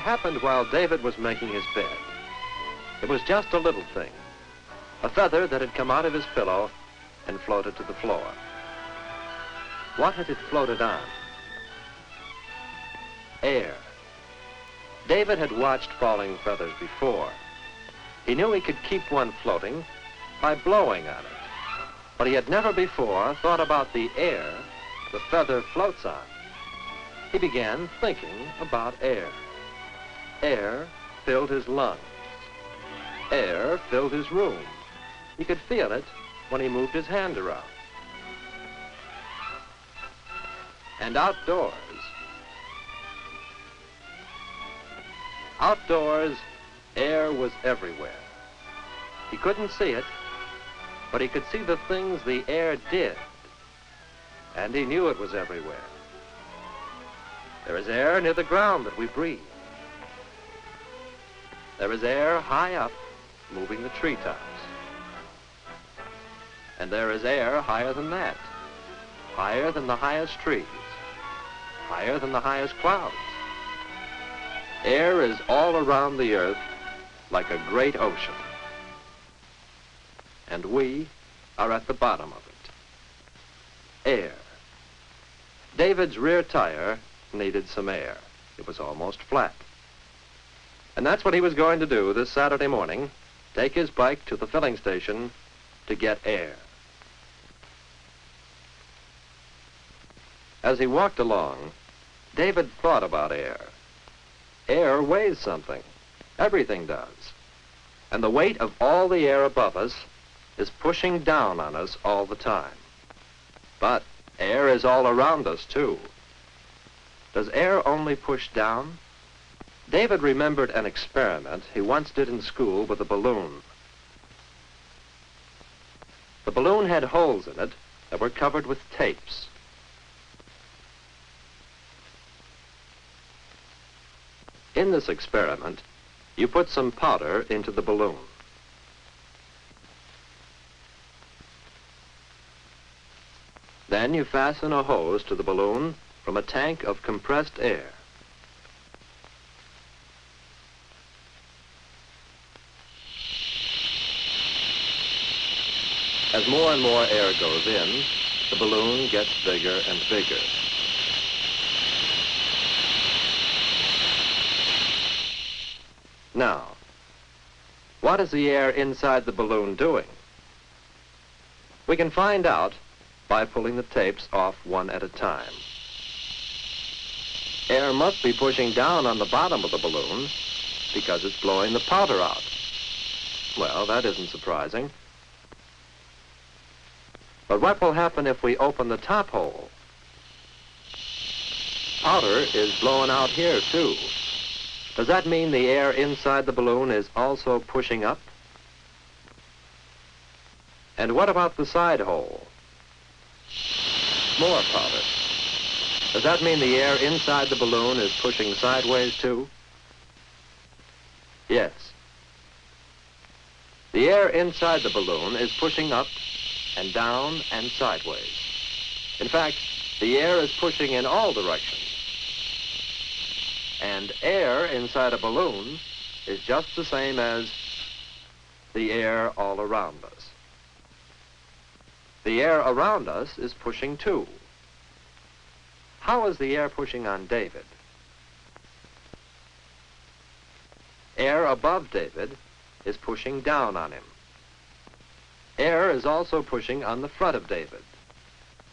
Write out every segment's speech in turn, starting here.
happened while David was making his bed. It was just a little thing, a feather that had come out of his pillow and floated to the floor. What had it floated on? Air. David had watched falling feathers before. He knew he could keep one floating by blowing on it, but he had never before thought about the air the feather floats on. He began thinking about air. Air filled his lungs. Air filled his room. He could feel it when he moved his hand around. And outdoors, air was everywhere. He couldn't see it, but he could see the things the air did, and he knew it was everywhere. There is air near the ground that we breathe. There is air high up, moving the treetops. And there is air higher than that, higher than the highest trees, higher than the highest clouds. Air is all around the earth like a great ocean. And we are at the bottom of it. Air. David's rear tire needed some air. It was almost flat. And that's what he was going to do this Saturday morning, take his bike to the filling station to get air. As he walked along, David thought about air. Air weighs something. Everything does. And the weight of all the air above us is pushing down on us all the time. But air is all around us, too. Does air only push down? David remembered an experiment he once did in school with a balloon. The balloon had holes in it that were covered with tapes. In this experiment, you put some powder into the balloon. Then you fasten a hose to the balloon from a tank of compressed air. As more and more air goes in, the balloon gets bigger and bigger. Now, what is the air inside the balloon doing? We can find out by pulling the tapes off one at a time. Air must be pushing down on the bottom of the balloon because it's blowing the powder out. Well, that isn't surprising. But what will happen if we open the top hole? Powder is blowing out here, too. Does that mean the air inside the balloon is also pushing up? And what about the side hole? More powder. Does that mean the air inside the balloon is pushing sideways too? Yes. The air inside the balloon is pushing up and down and sideways. In fact, the air is pushing in all directions. And air inside a balloon is just the same as the air all around us. The air around us is pushing too. How is the air pushing on David? Air above David is pushing down on him. Air is also pushing on the front of David,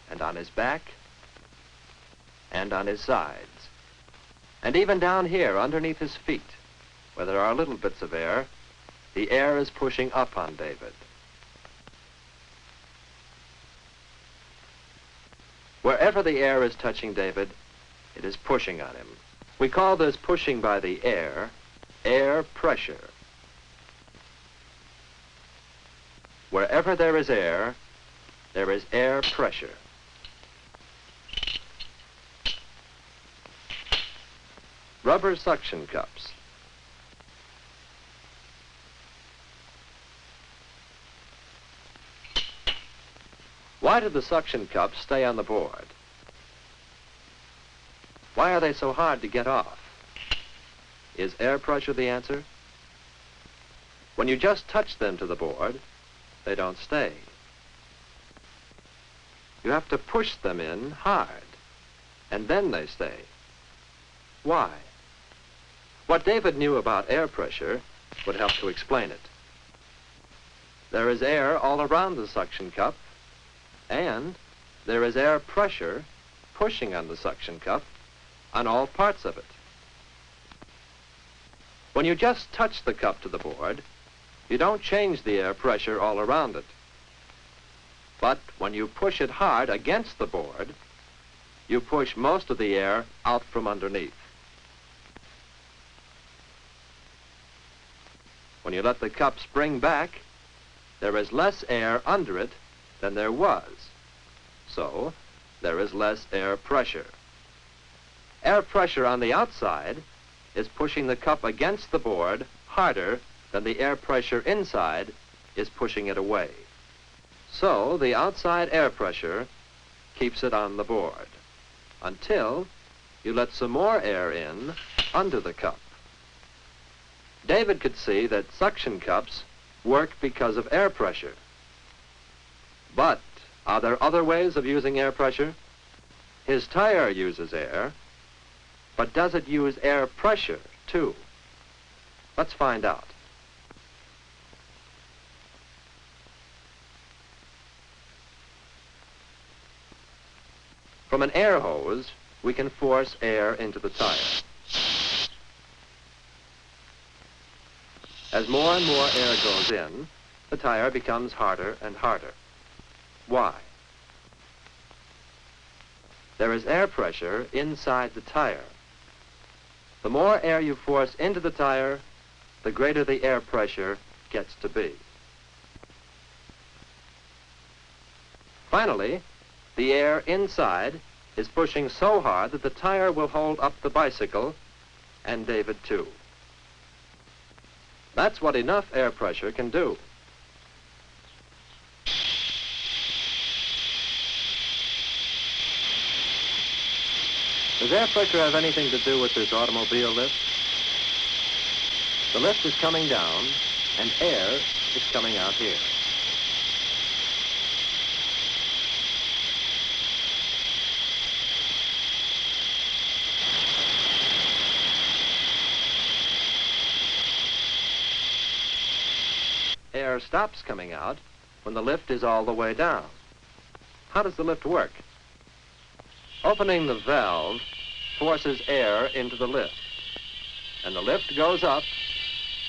and on his back, and on his sides. And even down here, underneath his feet, where there are little bits of air, the air is pushing up on David. Wherever the air is touching David, it is pushing on him. We call this pushing by the air pressure. Wherever there is air pressure. Rubber suction cups. Why do the suction cups stay on the board? Why are they so hard to get off? Is air pressure the answer? When you just touch them to the board, they don't stay. You have to push them in hard, and then they stay. Why? What David knew about air pressure would help to explain it. There is air all around the suction cup, and there is air pressure pushing on the suction cup on all parts of it. When you just touch the cup to the board, you don't change the air pressure all around it. But when you push it hard against the board, you push most of the air out from underneath. When you let the cup spring back, there is less air under it than there was. So, there is less air pressure. Air pressure on the outside is pushing the cup against the board harder than the air pressure inside is pushing it away. So, the outside air pressure keeps it on the board until you let some more air in under the cup. David could see that suction cups work because of air pressure. But are there other ways of using air pressure? His tire uses air, but does it use air pressure too? Let's find out. From an air hose, we can force air into the tire. As more and more air goes in, the tire becomes harder and harder. Why? There is air pressure inside the tire. The more air you force into the tire, the greater the air pressure gets to be. Finally, the air inside is pushing so hard that the tire will hold up the bicycle, and David too. That's what enough air pressure can do. Does air pressure have anything to do with this automobile lift? The lift is coming down, and air is coming out here. Air stops coming out when the lift is all the way down. How does the lift work? Opening the valve forces air into the lift, and the lift goes up,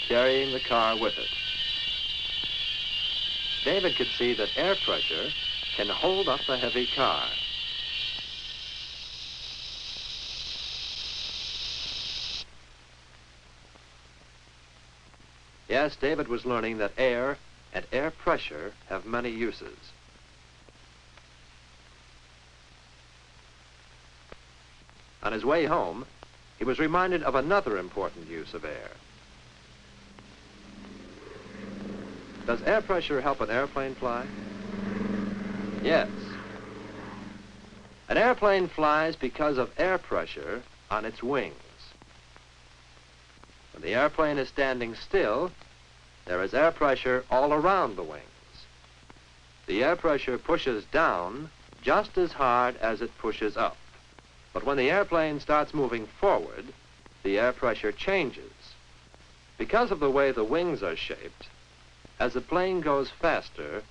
carrying the car with it. David could see that air pressure can hold up a heavy car. Yes, David was learning that air and air pressure have many uses. On his way home, he was reminded of another important use of air. Does air pressure help an airplane fly? Yes. An airplane flies because of air pressure on its wings. When the airplane is standing still, there is air pressure all around the wings. The air pressure pushes down just as hard as it pushes up. But when the airplane starts moving forward, the air pressure changes. Because of the way the wings are shaped, as the plane goes faster,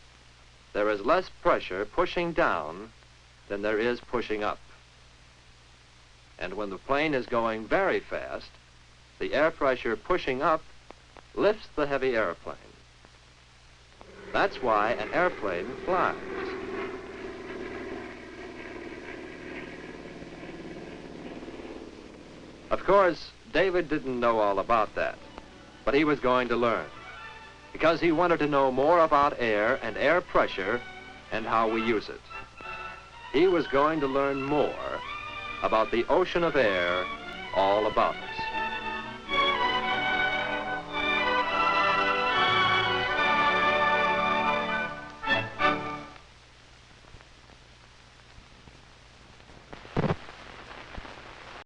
there is less pressure pushing down than there is pushing up. And when the plane is going very fast, the air pressure pushing up lifts the heavy airplane. That's why an airplane flies. Of course, David didn't know all about that, but he was going to learn, because he wanted to know more about air and air pressure and how we use it. He was going to learn more about the ocean of air, all about it.